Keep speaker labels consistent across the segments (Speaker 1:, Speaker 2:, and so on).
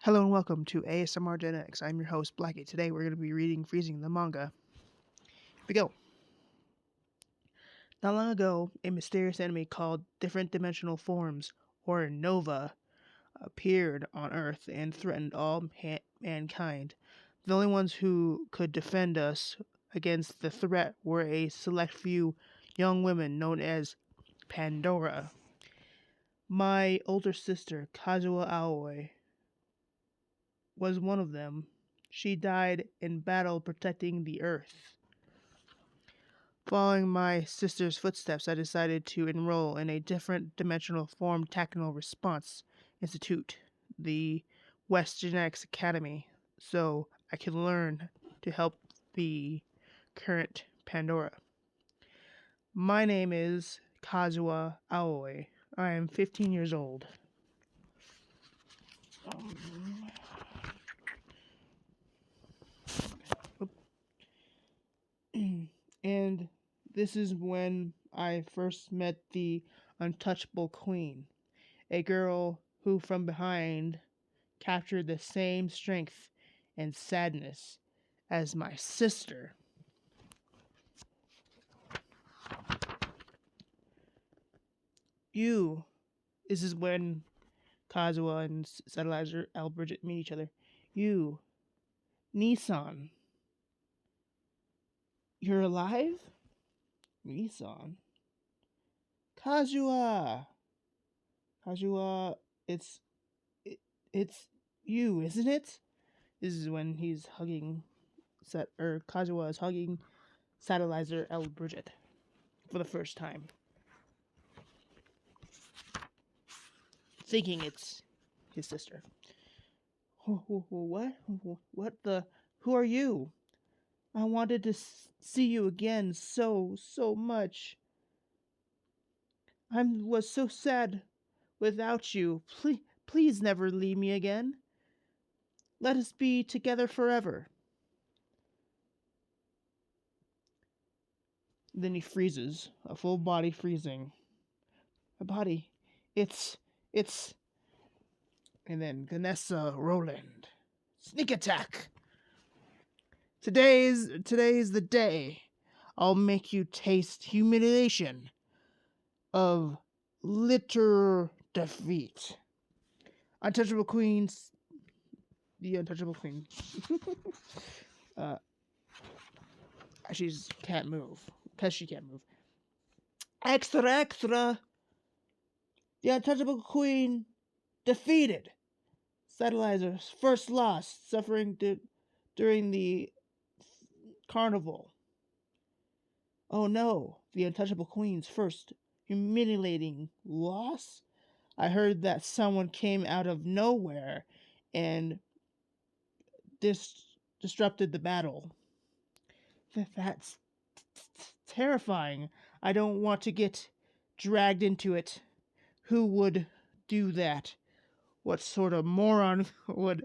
Speaker 1: Hello and welcome to ASMR Gen X. I'm your host, Blackie. Today we're going to be reading Freezing the manga. Here we go. Not long ago, a mysterious enemy called Different Dimensional Forms, or Nova, appeared on Earth and threatened all mankind. The only ones who could defend us against the threat were a select few young women known as Pandora. My older sister, Kazuo Aoi, was one of them. She died in battle protecting the Earth. Following my sister's footsteps, I decided to enroll in a different dimensional form tactical response institute, the West Genetics Academy, so I could learn to help the current Pandora. My name is Kazuo Aoi. I am 15 years old. And this is when I first met the untouchable queen, a girl who from behind captured the same strength and sadness as my sister. You, this is when Kazuha and Satellizer Albridget meet each other. You, Nissan, you're alive? Nissan. Kazuha! Kazuha, it's you, isn't it? This is when he's hugging Kazuha is hugging Satellizer Albridget for the first time, thinking it's his sister. What? What the? Who are you? I wanted to see you again so much. I was so sad without you. Please never leave me again. Let us be together forever. Then he freezes, a full body freezing. My body, it's, and then Ganessa Roland. Sneak attack! Today's the day. I'll make you taste humiliation of literal defeat. Untouchable Queens. The Untouchable Queen. She can't move. Because she can't move. Extra, extra! The Untouchable Queen defeated. Satellizer's first loss, suffering during the carnival. Oh no, the Untouchable Queen's first humiliating loss? I heard that someone came out of nowhere and disrupted the battle. That's terrifying. I don't want to get dragged into it. Who would do that? What sort of moron would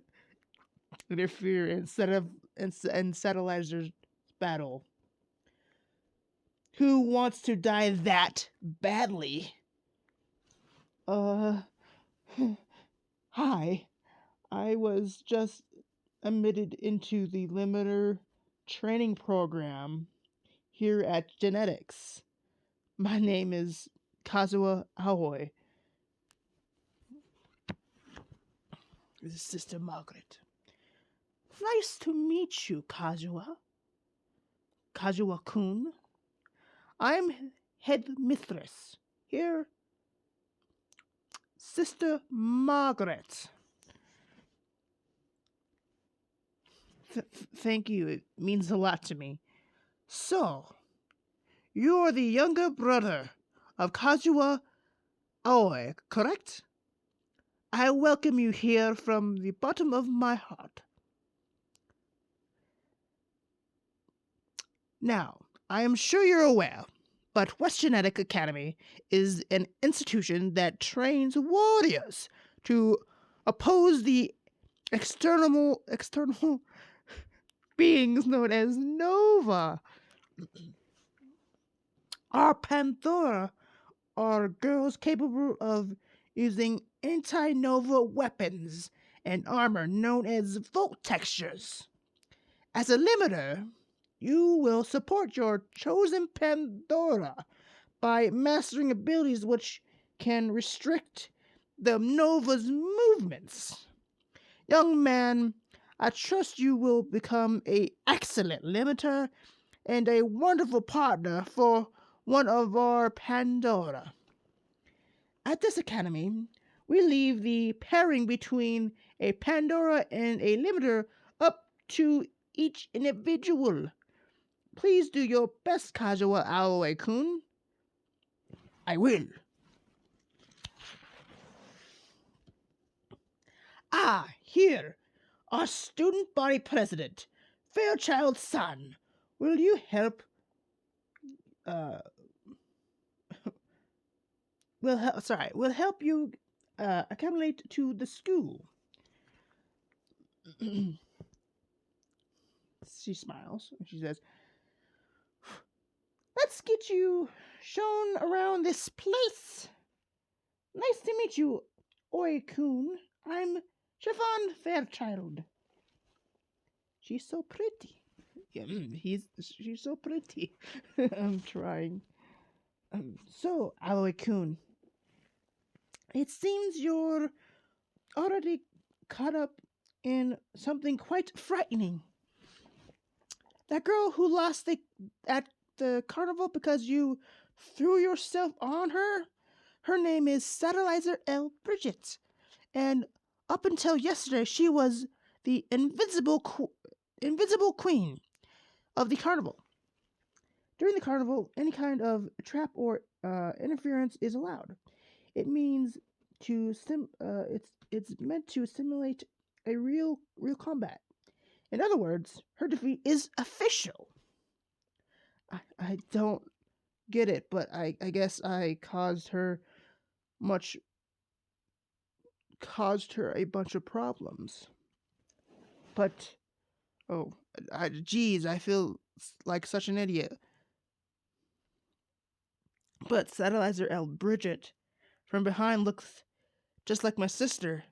Speaker 1: interfere in Satellizer's battle? Who wants to die that badly? Hi. I was just admitted into the limiter training program here at Genetics. My name is Kazuo Aoi. This is Sister Margaret. Nice to meet you, Kazuo. Kazuo-kun. I'm head mistress. Here, Sister Margaret. Thank you. It means a lot to me. So, you're the younger brother of Kazuo Aoi, correct? I welcome you here from the bottom of my heart. Now, I am sure you're aware, but West Genetic Academy is an institution that trains warriors to oppose the external beings known as Nova. Our Pandora are girls capable of using anti-Nova weapons and armor known as Volt Textures. As a limiter, you will support your chosen Pandora by mastering abilities which can restrict the Nova's movements. Young man, I trust you will become an excellent limiter and a wonderful partner for one of our Pandora. At this academy, we leave the pairing between a Pandora and a limiter up to each individual. Please do your best, Kazuha Aoi-kun. I will. Ah, here, our student body president, Fairchild San. Will you help? Uh, will help you accumulate to the school. She smiles and she says, "Let's get you shown around this place. Nice to meet you, Oi-kun. I'm Chiffon Fairchild." She's so pretty. Yeah, she's so pretty. I'm trying. So, Aoi-kun, it seems you're already caught up in something quite frightening. That girl who lost at the carnival because you threw yourself on her, her name is Satellizer L. Bridget, and up until yesterday, she was the invisible queen of the carnival. During the carnival, any kind of trap or interference is allowed. It means it's meant to simulate a real combat. In other words, her defeat is official. I don't get it, but I guess I caused her a bunch of problems. But geez, I feel like such an idiot. But Satellizer L. Bridget from behind looks just like my sister.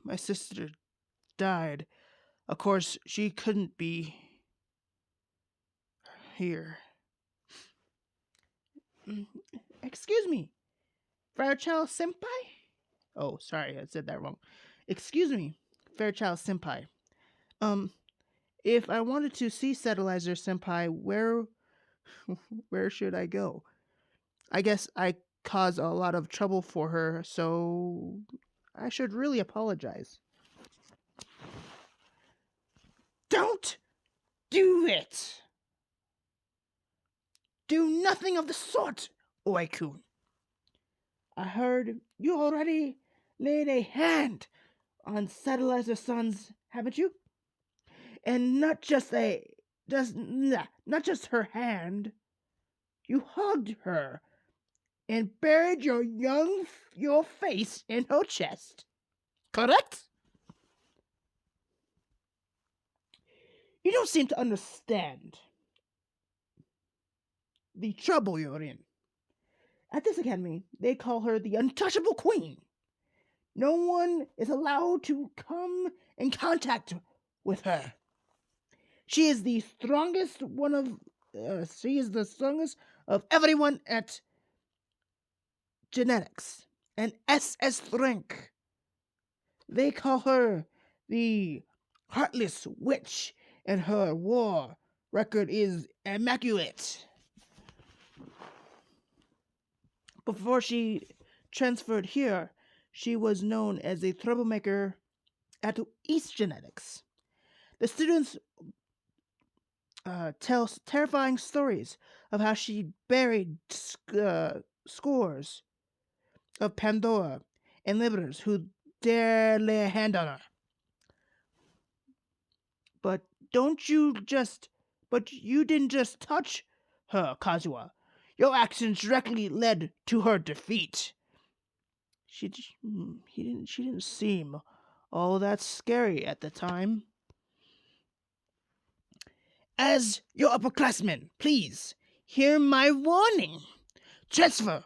Speaker 1: My sister died. Of course, she couldn't be here. Excuse me, Fairchild Senpai? Oh, sorry, I said that wrong. Excuse me, Fairchild Senpai. If I wanted to see Satellizer Senpai, where should I go? I guess I caused a lot of trouble for her, so I should really apologize. Don't do it! Do nothing of the sort, Oi-kun. I heard you already laid a hand on Satellizer-san's, haven't you? And not just her hand. You hugged her and buried your face in her chest. Correct? You don't seem to understand the trouble you're in. At this academy, they call her the Untouchable Queen. No one is allowed to come in contact with her. She is the strongest of everyone at genetics and SS rank. They call her the Heartless Witch, and her war record is immaculate. Before she transferred here, she was known as a troublemaker at East Genetics. The students tell terrifying stories of how she buried scores of Pandora and liberators who dare lay a hand on her. But you didn't just touch her, Kazuha. Your actions directly led to her defeat. She didn't seem all that scary at the time. As your upperclassmen, please hear my warning. Transfer,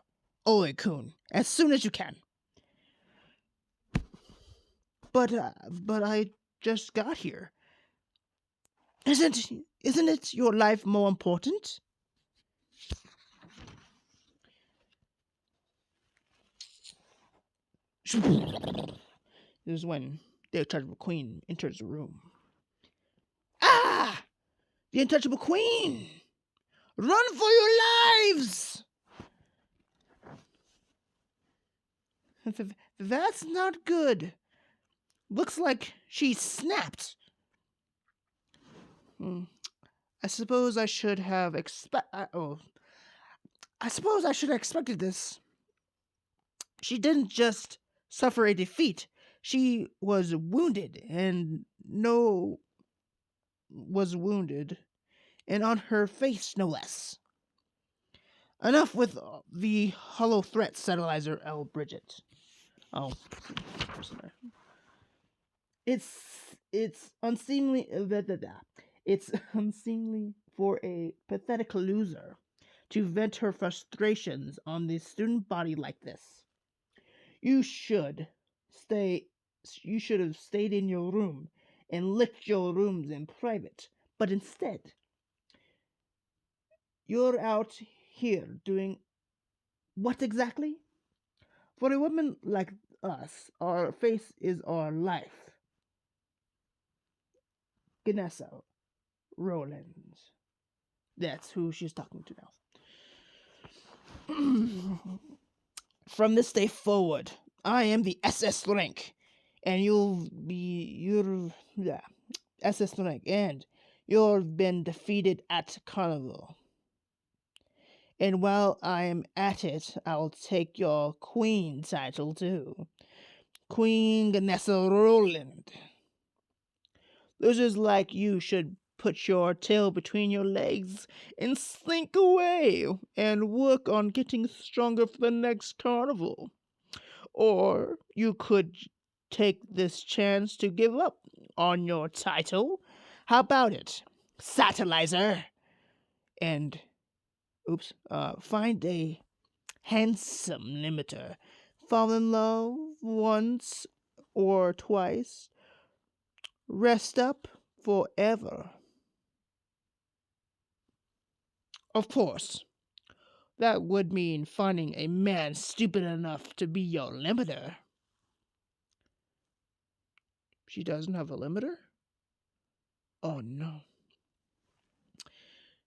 Speaker 1: Oi-kun, as soon as you can. But I just got here. Isn't it your life more important? This is when the untouchable queen enters the room. Ah! The untouchable queen! Run for your lives! That's not good. Looks like she snapped. I suppose I should have I suppose I should have expected this. She didn't just suffer a defeat. She was wounded, and on her face, no less. Enough with the hollow threat, Settleizer L. Bridget. Oh, sorry. It's unseemly. It's unseemly for a pathetic loser to vent her frustrations on the student body like this. You should stay. You should have stayed in your room and licked your rooms in private. But instead, you're out here doing what exactly? For a woman like us, our face is our life. Ganessa Rollins. That's who she's talking to now. From this day forward, I am the SS rank, and you're yeah, SS rank, and you've been defeated at Carnival. And while I am at it, I'll take your queen title too. Queen Ganessa Roland. Losers like you should put your tail between your legs and slink away and work on getting stronger for the next carnival. Or you could take this chance to give up on your title. How about it, Satellizer? And, find a handsome limiter. Fall in love once or twice. Rest up forever. Of course, that would mean finding a man stupid enough to be your limiter. She doesn't have a limiter? Oh no.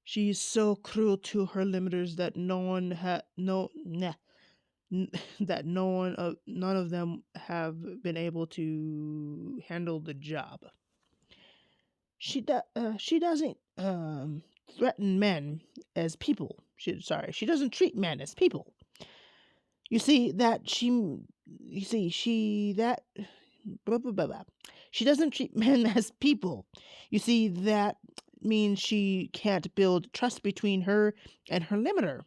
Speaker 1: She's so cruel to her limiters that none of them have been able to handle the job. She doesn't threaten men as people. She doesn't treat men as people. You see that she that blah, blah, blah, blah. She doesn't treat men as people. You see that means she can't build trust between her and her limiter.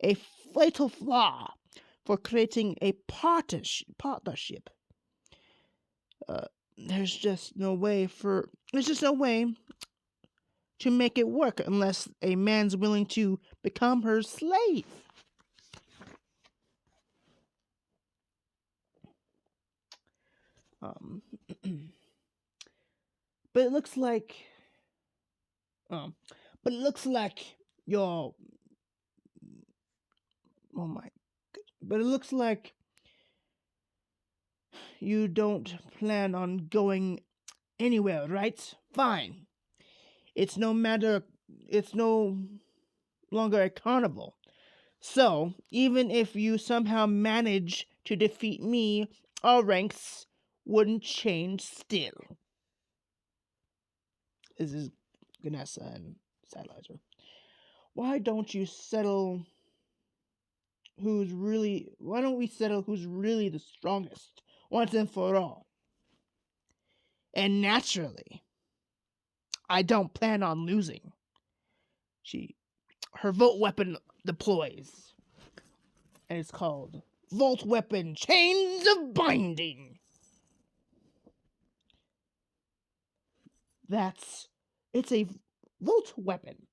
Speaker 1: A fatal flaw for creating a partnership. There's just no way to make it work unless a man's willing to become her slave. Um, but it looks like, you're. Oh my! But it looks like you don't plan on going anywhere, right? Fine. It's no longer a carnival. So, even if you somehow manage to defeat me, our ranks wouldn't change still. This is Ganessa and Sadlizer. Why don't we settle who's really the strongest once and for all? And naturally, I don't plan on losing. Her Volt weapon deploys. And it's called Volt Weapon Chains of Binding. It's a Volt weapon.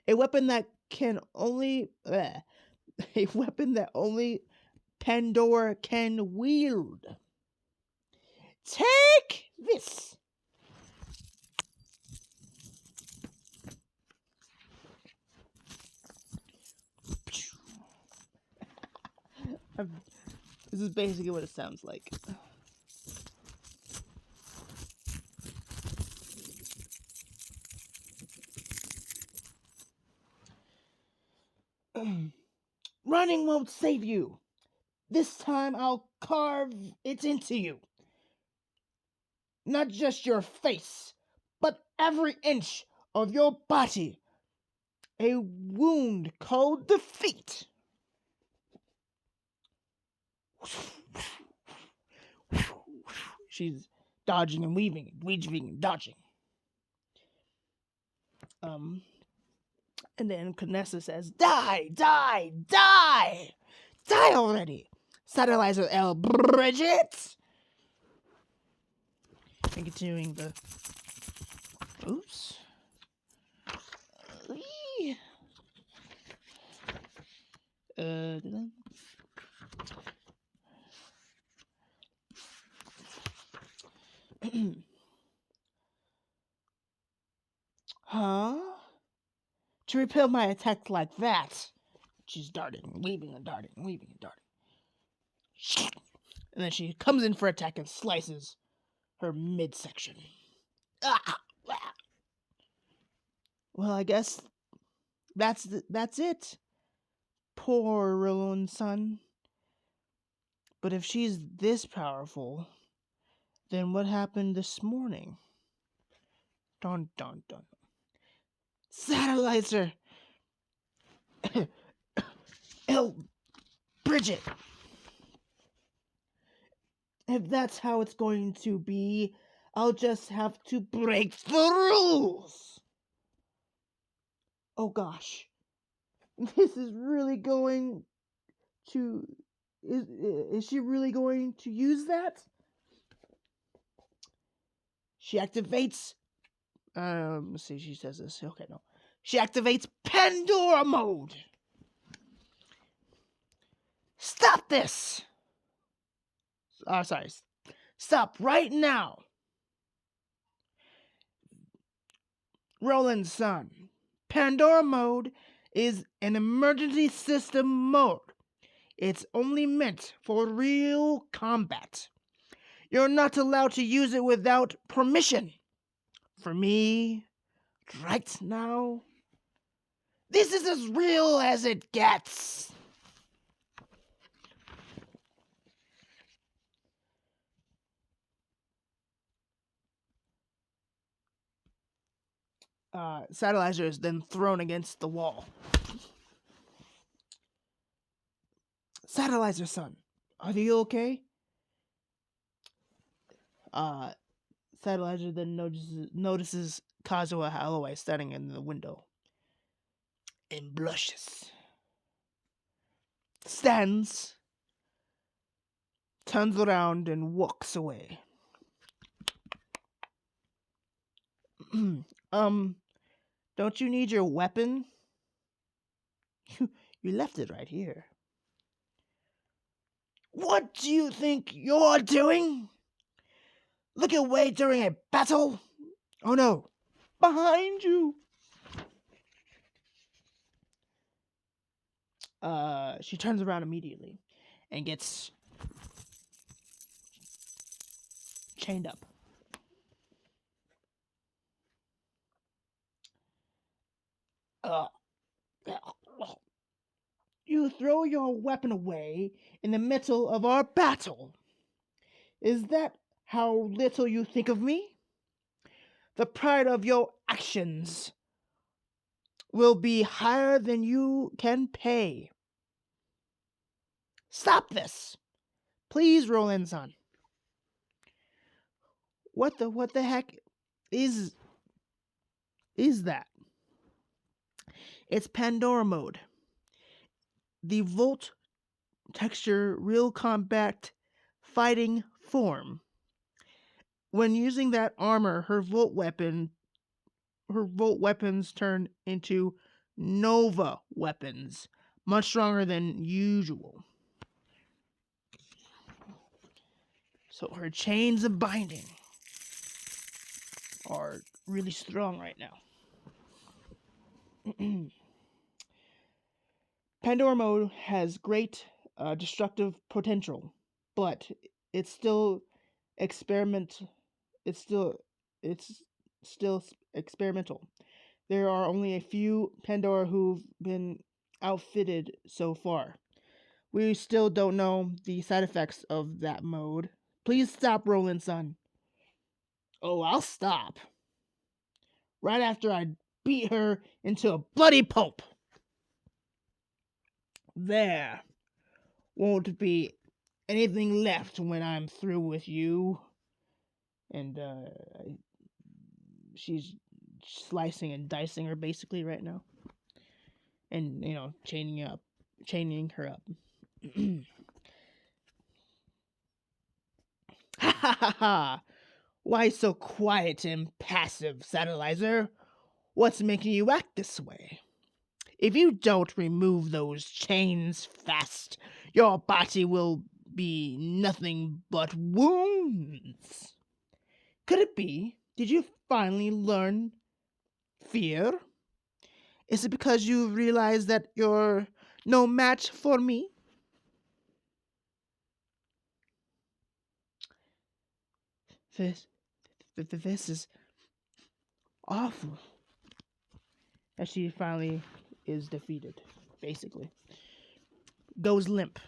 Speaker 1: A weapon that only Pandora can wield. Take this. This is basically what it sounds like. Running won't save you. This time I'll carve it into you. Not just your face, but every inch of your body. A wound called defeat. She's dodging and weaving and dodging. And then Canessa says, "Die, die, die! Die already! Satellizer L. Bridget!" And continuing the... Oops. Huh? To repel my attack like that. She's darting, weaving and darting, weaving and darting. And then she comes in for attack and slices her midsection. Well, I guess that's it. Poor Roland's son. But if she's this powerful, then what happened this morning? Dun dun dun. Satellizer! Oh, Bridget! If that's how it's going to be, I'll just have to break the rules! Oh gosh. This is really going to... Is she really going to use that? She activates... let's see, she says this. Okay, no. She activates Pandora mode! Stop this! Sorry. Stop right now! Roland's son. Pandora mode is an emergency system mode. It's only meant for real combat. You're not allowed to use it without permission. For me, right now, this is as real as it gets. Satellizer is then thrown against the wall. Satellizer son, are you okay? Satellizer then notices Kazuha Holloway standing in the window and blushes. Stands, turns around, and walks away. Don't you need your weapon? You left it right here. What do you think you're doing? Look away during a battle? Oh no, behind you! She turns around immediately and gets chained up. You throw your weapon away in the middle of our battle. Is that how little you think of me? The pride of your actions will be higher than you can pay. Stop this! Please, Roland-san. What the heck is that? It's Pandora mode. The Volt texture real combat fighting form. When using that armor, her Volt weapons turn into Nova weapons, much stronger than usual. So her chains of binding are really strong right now. Pandora mode has great destructive potential, but it's still experiment. It's still it's still experimental. There are only a few Pandora who've been outfitted so far. We still don't know the side effects of that mode. Please stop, Roland son. Oh, I'll stop. Right after I beat her into a bloody pulp. There won't be anything left when I'm through with you. And she's slicing and dicing her basically right now. And, chaining her up. Ha ha ha ha! Why so quiet and passive, Satellizer? What's making you act this way? If you don't remove those chains fast, your body will be nothing but wounds. Could it be? Did you finally learn fear? Is it because you realize that you're no match for me? This is awful. As she finally is defeated, basically. Goes limp.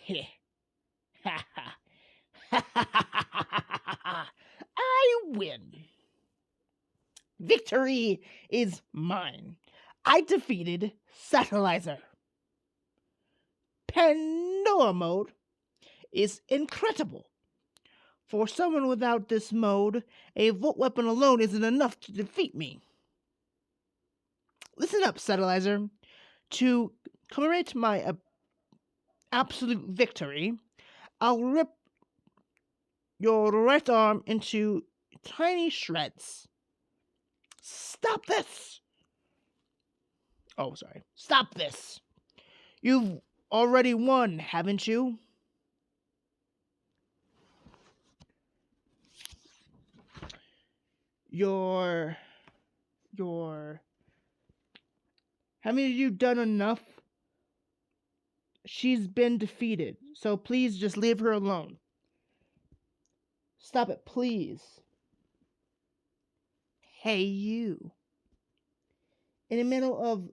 Speaker 1: Heh. Ha ha. Ha ha ha ha. I win. Victory is mine. I defeated Satellizer. Pandora mode is incredible. For someone without this mode, a Volt weapon alone isn't enough to defeat me. Listen up, Satellizer. To commemorate my absolute victory, I'll rip your right arm into tiny shreds. Stop this! Oh, sorry. Stop this! You've already won, haven't you? Haven't you done enough? She's been defeated, so please just leave her alone. Stop it, please. Hey, you. In the middle of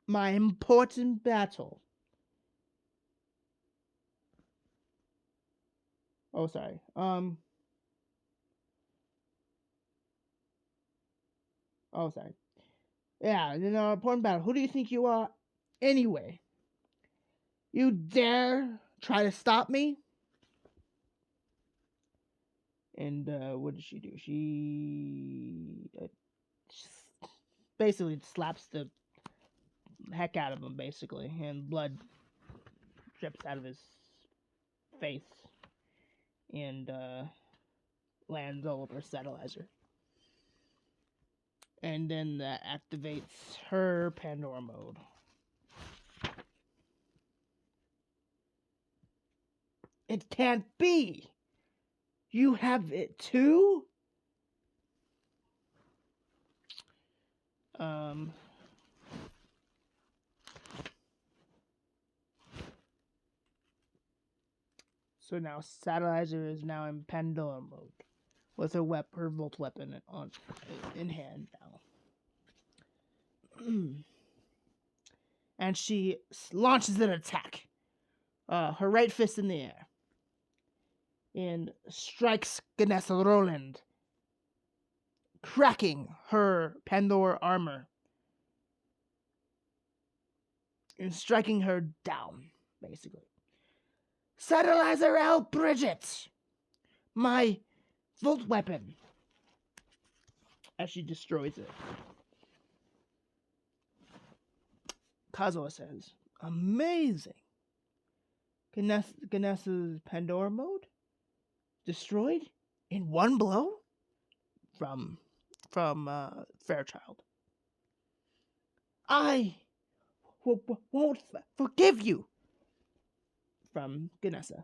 Speaker 1: my important battle. Oh, sorry. Oh, sorry. Yeah, in our important battle. Who do you think you are? Anyway. You dare try to stop me? And what did she do? She basically slaps the heck out of him, basically, and blood drips out of his face and lands all over Satellizer. And then that activates her Pandora mode. It can't be! You have it too? So now Satellizer is now in Pandora mode with her Volt weapon in hand now. And she launches an attack. Her right fist in the air. And strikes Ganessa Roland, cracking her Pandora armor. And striking her down, basically. Satellizer L. Bridget! My Volt weapon! As she destroys it. Kazuha says, amazing! Ganessa's Pandora mode? Destroyed? In one blow? From Fairchild. I won't forgive you, from Ganessa.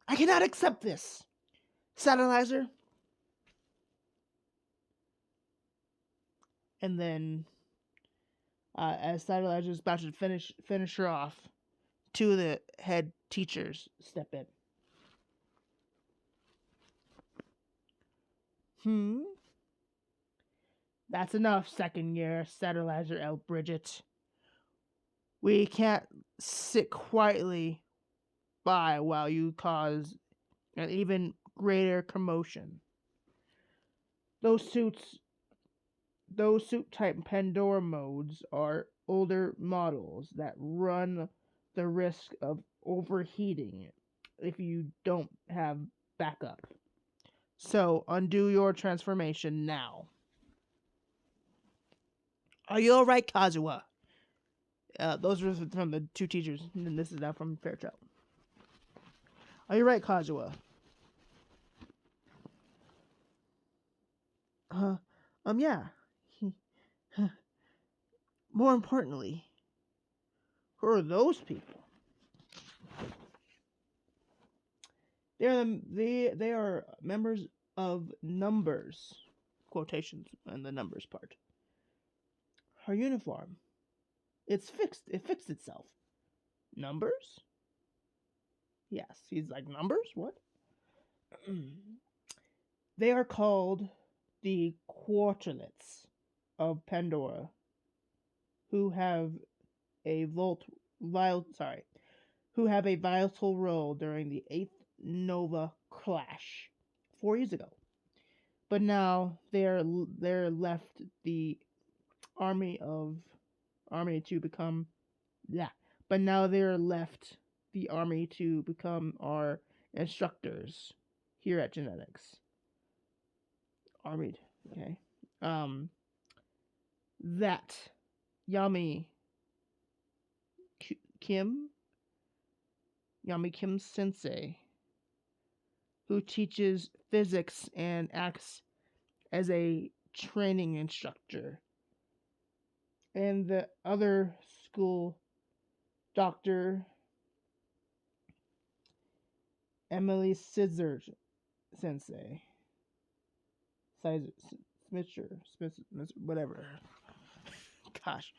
Speaker 1: I cannot accept this, Satellizer. And then, as Satellizer is about to finish her off, two of the head teachers step in. That's enough, second year, Satellizer L. Bridget. We can't sit quietly by while you cause an even greater commotion. Those suit type Pandora modes are older models that run the risk of overheating if you don't have backup. So undo your transformation now. Are you alright, Kazuha? Those were from the two teachers, and this is now from Fairchild. Are you right, Kazuha? Yeah. More importantly, who are those people? They are members of Numbers. Quotations and the Numbers part. Her uniform. It's fixed. It fixed itself. Numbers? Yes. He's like, numbers? What? They are called the Quarterlets of Pandora, who have a vital role during the 8th Nova clash 4 years ago. But now they're left the army to become But now they're left the army to become our instructors here at Genetics. Armied, okay. That Yami Kim Sensei, who teaches physics and acts as a training instructor, and the other school, Dr. Emily Scissors Sensei. Smith, whatever. Gosh.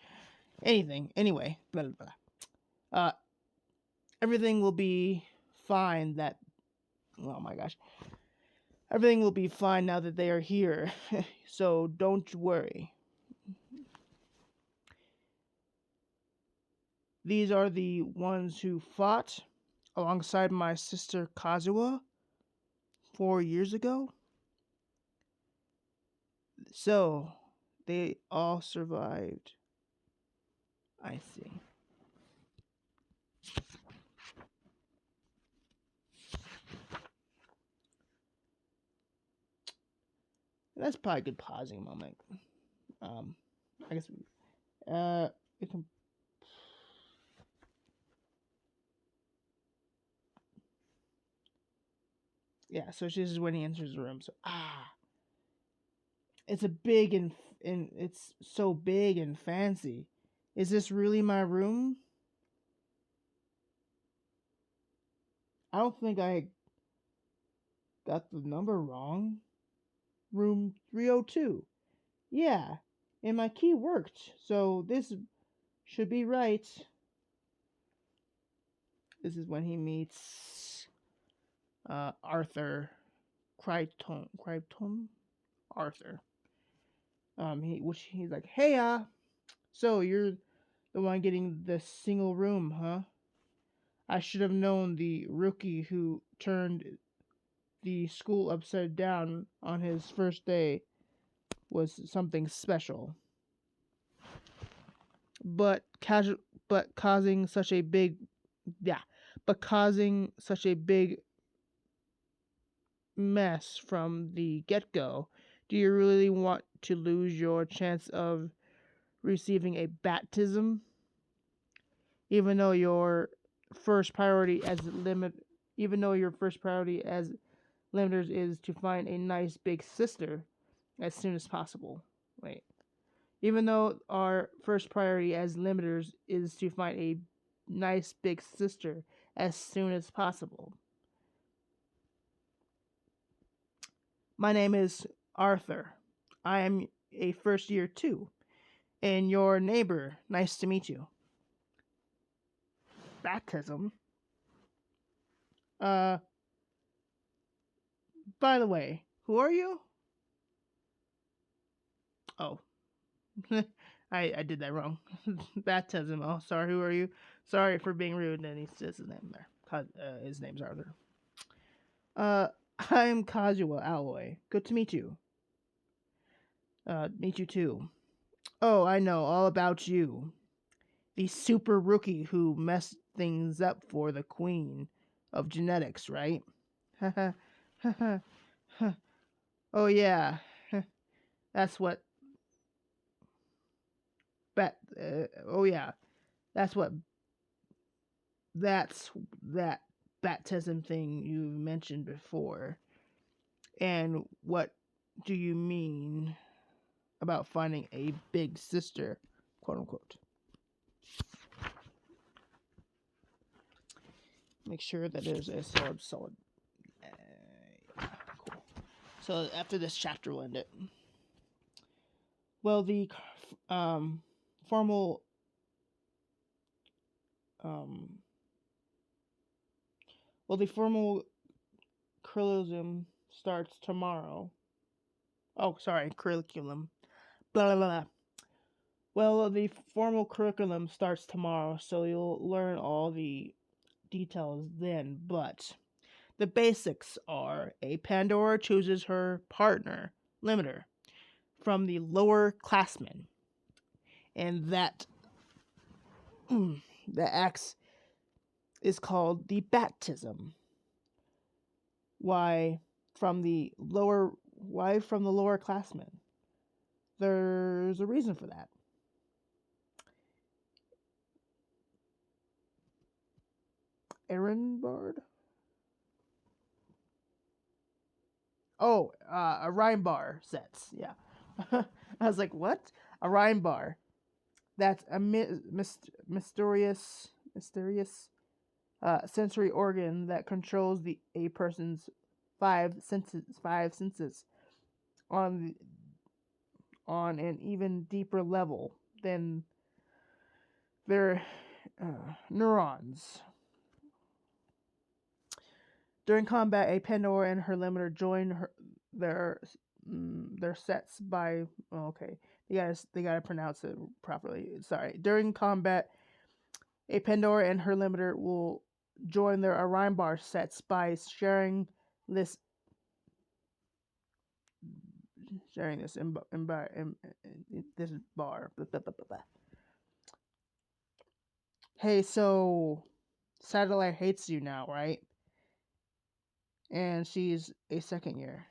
Speaker 1: Anyway. Blah, blah, blah. Everything will be fine oh my gosh. Everything will be fine now that they are here. So don't worry. These are the ones who fought alongside my sister Kazuha 4 years ago. So, they all survived. I see. That's probably a good pausing moment. I guess we can. Yeah, so this is when he enters the room. So it's it's so big and fancy. Is this really my room? I don't think I got the number wrong. Room 302. Yeah, and my key worked, so this should be right. This is when he meets Arthur Crichton. Arthur. He's like, hey, so you're the one getting the single room, huh? I should have known the rookie who turned the school upside down on his first day was something special. But causing such a big mess from the get-go. Do you really want to lose your chance of receiving a baptism? Even though your first priority as limiters is to find a nice big sister as soon as possible. Even though our first priority as limiters is to find a nice big sister as soon as possible. My name is Arthur. I am a first year too, and your neighbor. Nice to meet you. Baptism? Uh, by the way, who are you? Oh, I did that wrong. Baptism. Oh, sorry. Who are you? Sorry for being rude. And he says his name there. His name's Arthur. Uh, I'm Kazuo Alloy. Good to meet you. Meet you too. Oh, I know all about you. The super rookie who messed things up for the queen of genetics, right? Oh yeah, that's what. Oh yeah, that's what. That's that baptism thing you mentioned before. And what do you mean about finding a big sister, quote unquote? Make sure that there's a solid. Cool. So after this chapter, we'll end it. Well, the formal curriculum starts tomorrow. Oh, sorry, curriculum. Blah, blah, blah. Well, the formal curriculum starts tomorrow, so you'll learn all the details then, but the basics are a Pandora chooses her partner, limiter, from the lower classmen, and that the acts is called the baptism. Why from the lower classmen? There's a reason for that. Aaron Bard? Oh, a rhyme bar sets. Yeah. I was like, what? A rhyme bar. That's a mysterious sensory organ that controls a person's five senses on an even deeper level than their neurons. During combat, a Pandora and her limiter join their sets by okay. They gotta pronounce it properly. Sorry. During combat, a Pandora and her limiter will join their rhyme bar sets by sharing this this bar. Blah, blah, blah, blah. Hey, so Satellite hates you now, right? And she's a second year.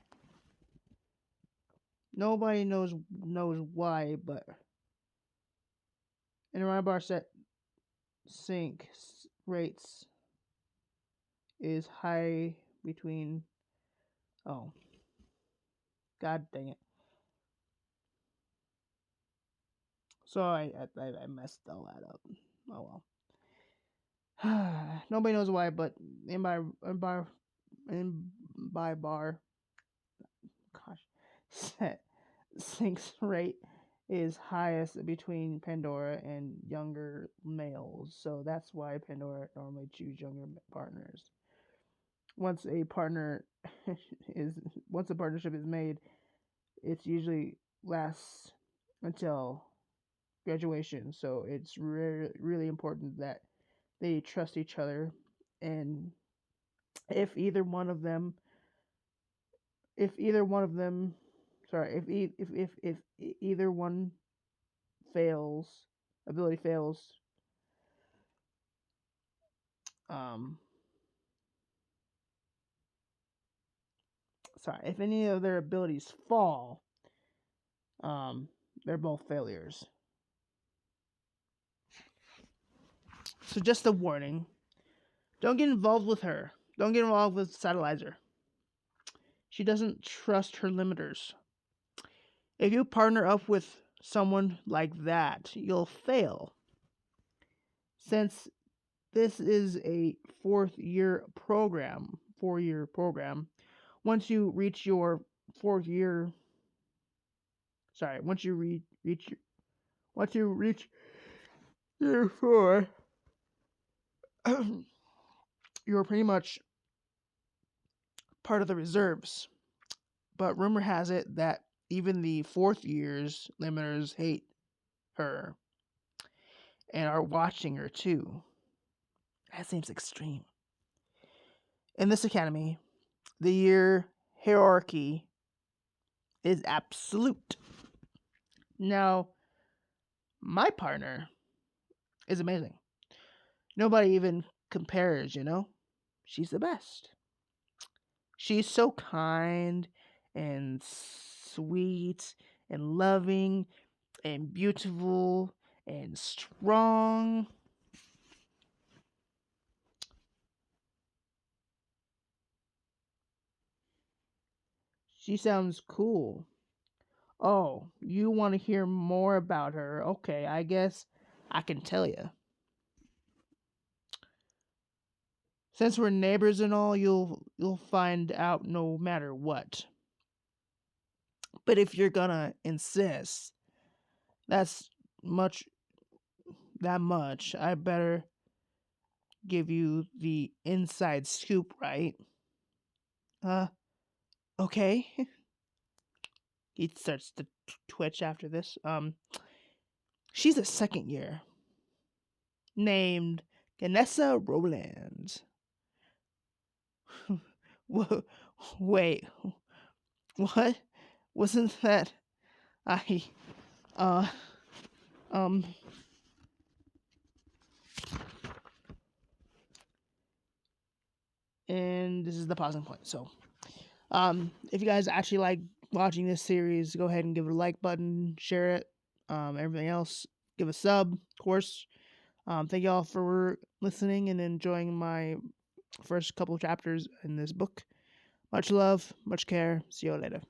Speaker 1: Nobody knows why, but in a rhyme bar set, sync rates is high between. Oh, god dang it! So I messed all that up. Oh well. Nobody knows why, but in by bar, gosh, set sync rate is highest between Pandora and younger males. So that's why Pandora normally choose younger partners. Once a partnership is made, it's usually lasts until graduation. So it's really important that they trust each other, and if either one of them if either one ability fails, if any of their abilities fall, they're both failures. So just a warning. Don't get involved with her. Don't get involved with Satellizer. She doesn't trust her limiters. If you partner up with someone like that, you'll fail. Since This is a 4-year program. 4-year program. Once you reach your 4th year, sorry, once you reach year 4, you're pretty much part of the reserves. But rumor has it that even the 4th years limiters hate her and are watching her too. That seems extreme. In this academy, the year hierarchy is absolute. Now, my partner is amazing. Nobody even compares, you know? She's the best. She's so kind and sweet and loving and beautiful and strong. She sounds cool. Oh, you want to hear more about her? Okay, I guess I can tell you. Since we're neighbors and all, you'll find out no matter what. But if you're gonna insist, that's much that much, I better give you the inside scoop, right? Uh, okay. He starts to twitch after this. She's a 2nd year, named Ganessa Rowland. Wait, what? Wasn't that I? Uh, um. And this is the pausing point. So, if you guys actually like watching this series, go ahead and give it a like button, share it. Everything else, give a sub, of course. Thank y'all for listening and enjoying my first couple chapters in this book. Much love, much care. See you later.